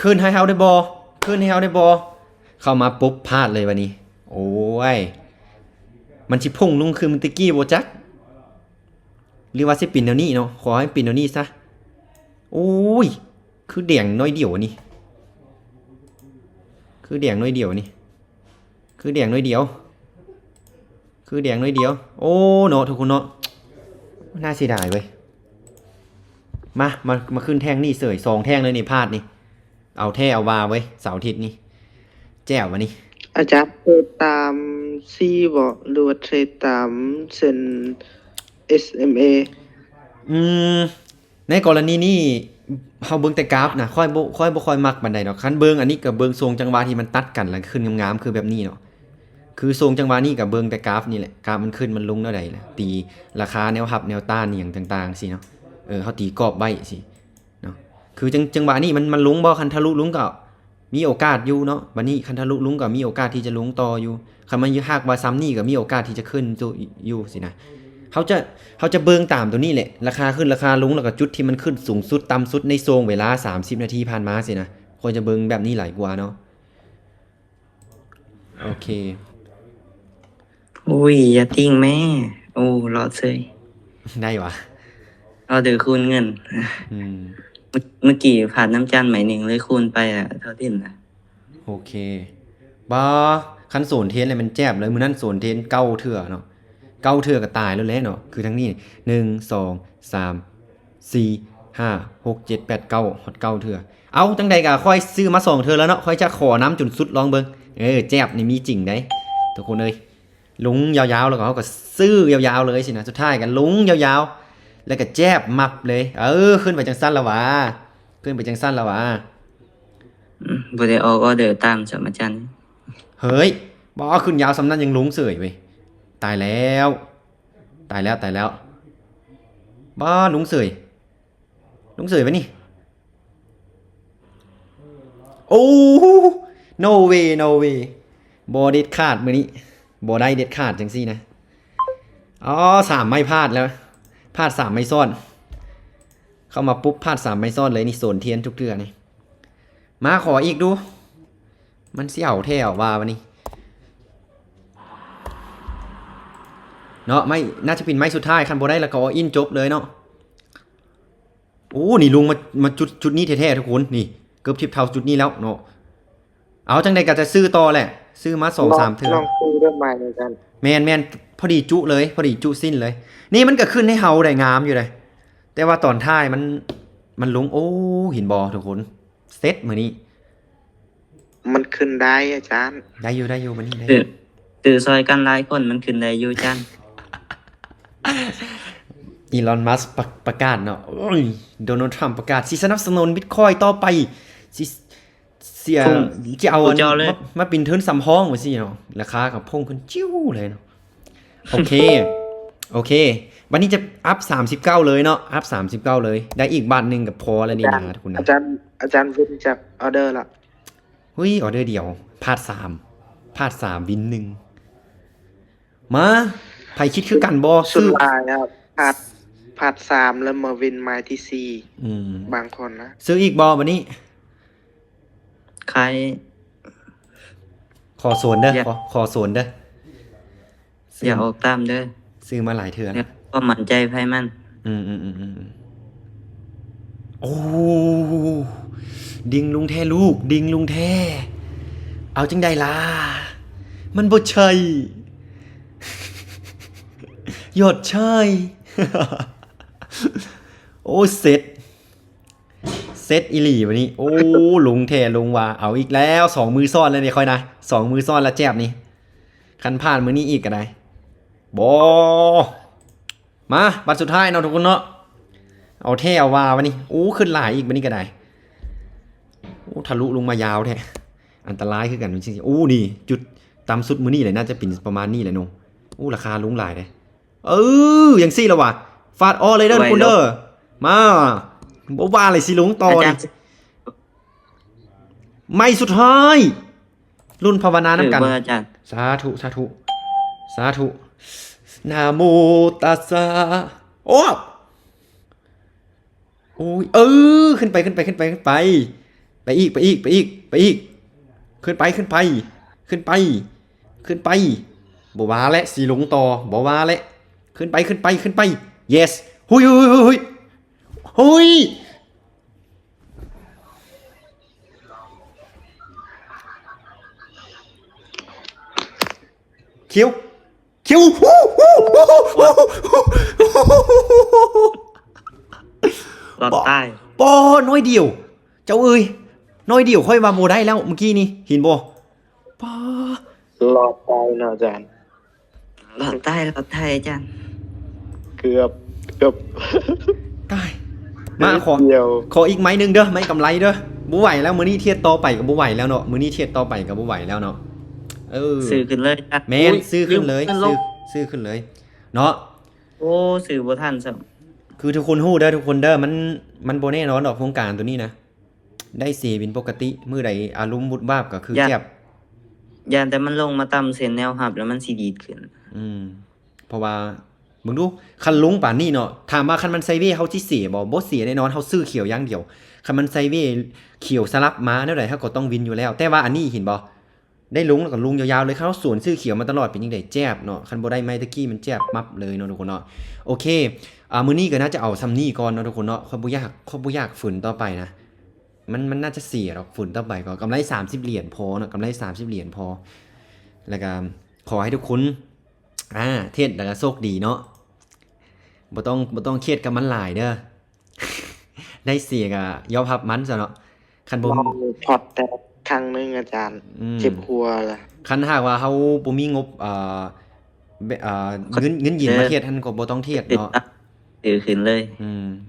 ขึ้นให้เฮาได้บ่ขึ้นให้เฮาได้บ่เข้ามาปุ๊บพลาดเลยวันนี้โอ้ยมันสิพุ่งลงคือมันตะกี้บ่จักหรือว่าสิปินแนวนี้เนาะขอให้ปินแนวนี้ซะโอ้ยคือแดงน้อยเดียวนี่คือแดงน้อยเดียวนี่คือแดงน้อยเดียวคือแดงน้อยเดียวโอ้เนาะทุกคนเนาะน่าเสียดายเว้ยมาขึ้นแท่งนี่เสย2แท่งเลยนี่พลาดนี่เอาแท่เอาวาไว้เสาร์อาทิตย์นี่แจ๋ววะนี่อาจารย์เทรดตามซีบ่หรือว่าเทรดตามเส้น SMA อืมในกรณีนี้เฮาเบิ่งแต่กราฟนะค่อยบ่ค่อยมักปานใดดอกคันเบิ่งอันนี้กับเบิ่งทรงจังหวะที่มันตัดกันแล้วขึ้นงามๆคือแบบนี้เนาะคือทรงจังหวะนี้กับเบิ่งแต่กราฟนี่แหละกราฟมันขึ้นมันลงแนวใดล่ะตีราคาแนวรับแนวต้านนี่หยังต่างๆสิเนาะเฮาตีกรอบไว้สิเนาะคือจังหวะนี้มันลงบ่คันทะลุลงก็มีโอกาสอยู่เนาะบัดนี้คันทะลุลงก็มีโอกาสที่จะลงต่ออยู่คันมันหากว่าซ้ำนี่ก็มีโอกาสที่จะขึ้นอยู่สินะเขาจะเบิ่งตามตัวนี้แหละราคาขึ้นราคาลงแล้วก็จุดที่มันขึ้นสูงสุดต่ำสุดในโซนเวลา30นาทีผ่านมาสินะควรจะเบิ่งแบบนี้หลายกว่าเนาะโอเคอุ้ยอย่าติ้งแม่โอ้รอดเซยได้วะเอาเดี๋ยวคูณเงินอืมเมื่อกี้ผ่านน้ำจันหมายหนึ่งเลยคูณไปเท่าที่นะโอเคบ่คันโซนเทนเลยมันแจ็บเลยมื้อนั้นโซนเทนเก้าเทื่อเนาะเก้าเทื่อก็ตายแล้วแหละเนาะคือทั้งนี้1 2 3 4 5 6 7 8 9ฮอดเก้าเทื่อเอาจังใดก็ค่อยซื้อมา2เทื่อแล้วเนาะค่อยจะขอน้ำจนสุดลองเบิ่งแจ็บนี่มีจริงได้ทุกคนเอ้ยลุงยาวๆแล้วก็เขาก็ซื้อยาวๆเลยสินะสุดท้ายกันลุงยาวๆแล้วก็แจ็บมับเลยขึ้นไปจังสั้นละวะขึ้นไปจังสั้นละวะบ่ได้ออกออเดอร์ตามสมจันเฮ้ยบ่ขึ้นยาวสำนั้นยังลุงเสยเว้ยตายแล้วบ้าลุงเสยไปนี่โอ้ no way บ่เด็ดขาดมื้อนี้บ่ได้เด็ดขาดจังซี่นะอ๋อ3ไม่พลาดแล้วพลาด3ไม่ซ่อนเข้ามาปุ๊บพลาด3ไม่ซ่อนเลยนี่โซนเทียนทุกเทื่อนี่มาขออีกดูมันเสี่ยวแท้ว่าวันนี้เนาะไม่น่าจะเป็นไม้สุดท้ายคันบ่ได้แล้วก็อินจบเลยเนาะโอ้นี่ลุงมาจุดนี้แท้ๆทุกคนนี่เกือบทิพเท่าจุดนี้แล้วเนาะเอาจังใดก็จะซื้อต่อแหละซื้อมา 2-3 เทื่อลองคุยเรื่องใหม่เลยกันแม่นพอดีจุเลยพอดีจุสิ้นเลยนี่มันก็ขึ้นให้เฮาได้งามอยู่เลยแต่ว่าตอนท้ายมันลงโอ้หินบ่ทุกคนเซตมื้อนี้มันขึ้นได้อาจารย์ได้อยู่มื้อนี้ได้ตื่อซอยกันหลายคนมันขึ้นได้อยู่จันอีลอนมัสก์ประกาศเนาะโดนัลด์ทรัมป์ประกาศสิสนับสนุนบิตคอยน์ต่อไปสิเสียจะเอามาปินเทินซ้ำห้องว่าสิเนาะราคากับพุ่งขึ้นจิ้วเลยเนาะโอเควันนี้จะอัพ39เลยเนาะอัพ39เลยได้อีกบาทนึงกับพอแล้วนี่นะทุกคนนะอาจารย์วินจากออเดอร์ละเฮ้ยออเดอร์เดียวพลาด3วิน1มาไผคิดคือกันบ่ซื้อลายครับพาด3แล้วมาวินไม้ที่4บางคนนะซื้ออีกบ่วันนี้ใครขอสวนเด้อขอสวนเด้ออย่าออกตามเด้อซื้อมาหลายเทื่อแล้วก็มั่นใจไผมันโอ้ดิ่งลุงแท้ลูกดิ่งลุงแท้เอาจังได๋ล่ะมันบ่ใช่ยอดใช่โอ้เซ็ตอีหลีวันนี้โอ้ลุงแท้ลุงว่าเอาอีกแล้ว2มือซ้อนแล้วนี่ค่อยนะ2มือซ้อนแล้วแจ็บนี่คันผ่านมื้อนี้อีกก็ได้บ่มาบัดสุดท้ายเนาะทุกคนเนาะเอาแท้เอาว่าวันนี้โอ้ขึ้นหลายอีกวันนี้ก็ได้โอ้ทะลุลงมายาวแท้อันตรายคือกันจริงๆโอ้นี่จุดต่ำสุดมื้อนี้เลยน่าจะเป็นประมาณนี้แหละเนาะโอ้ราคาลงหลายเด้อย่างซี่แล้วว่ะฟาดออเลยเด้อคุณเด้อมาบ่ว่าเลยสิลงต่อนี่ไม่สุดท้ายรุ่นภาวนานำกันสาธุนะโมตัสสะโอ้ยขึ้นไป อีกไปอีกไปอีกไปอีกขึ้นไปขึ้นไปขึ้นไปขึ้นไปบ่ว่าและสีลงต่อบ่ว่าและขึ้นไปขึ้นไปขึ้นไป yes หุยหุยหุยหุยเขียวเขียวรอดใต้ ปอน้อยเดียว เจ้าเอ้ยน้อยเดียวค่อยว่าโมได้แล้วเมื่อกี้นี่เห็นบ่ปอ รอดตายเนาะอาจารย์ รอดใต้รอดไทยอาจารย์ เกือบเกือบ ตายมาขอ เดียว ขออีกไม้หนึงเด้อไม้กำไรเด้อบ่ไหวแล้วมื้อนี้เทียดต่อไปก็บ่ไหวแล้วเนาะมื้อนี้เทียดต่อไปก็บ่ไหวแล้วเนาะเออ สื่อขึ้นเลยอาจารย์ แม่นซื้อขึ้นเลย ลืม ซื้อขึ้นเลยเนาะ โอ้สื่อบ่ทันซ้ คือทุกคนฮู้เด้อทุกคนเด้อมันบ่แน่นอนดอกโครงการตัวนี้นะได้เสียเป็นปกติมื้อใดอารมณ์บุดบาบก็คือแก็บ ำยานแต่มันลงมาต่ำเส้นแนวหับแล้วมันสิดีดขึ้น เพราะว่ามึงดูคันลุงป่านนี้เนาะถามว่าคันมันไซเว่เฮาสิเสียบ่เสียแน่นอนเฮาซื้อเขียวอย่างเดียวคันมันไซเว่เขียวสลับมาแนวใดเฮาก็ต้องวินอยู่แล้ว แต่ว่าอันนี้เห็นบ่ได้ลุงแล้วก็ลุงยาวๆเลยเขาสวนซื้อเขียวมาตลอดเป็นจังได๋แจ๊บเนาะคันบ่ได้ไม้ตะกี้มันแจ๊บมับเลยเนาะทุกคนเนาะโอเคมื้อนี้ก็น่าจะเอาซำนี้ก่อนเนาะทุกคนเนาะค่อยบ่อยากฝืนต่อไปนะมันน่าจะเสียหรอกฝืนต่อไปก็กำไร30เหรียญพอเนาะกำไร30เหรียญพอแล้วก็ขอให้ทุกคนเทศแล้วก็โชคดีเนาะบ่ต้องเครียดกับมันหลายเด้อ ได้เสียก็ยอมรับมันซะเนาะคันบ่ ลองพอดแต่ครั้งหนึงอาจารย์ เจ็บหัวล่ะ คันหากว่าเฮาบ่มีงบเงินหยินมาเทศท่านก็บ่ต้องเทศเนาะ สื่อขึ้นเลย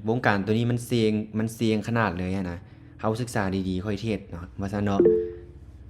วงการตัวนี้มันเสี่ยงขนาดเลยอะนะเฮาศึกษาดีๆค่อยเทศเนาะว่าซั่นเนาะ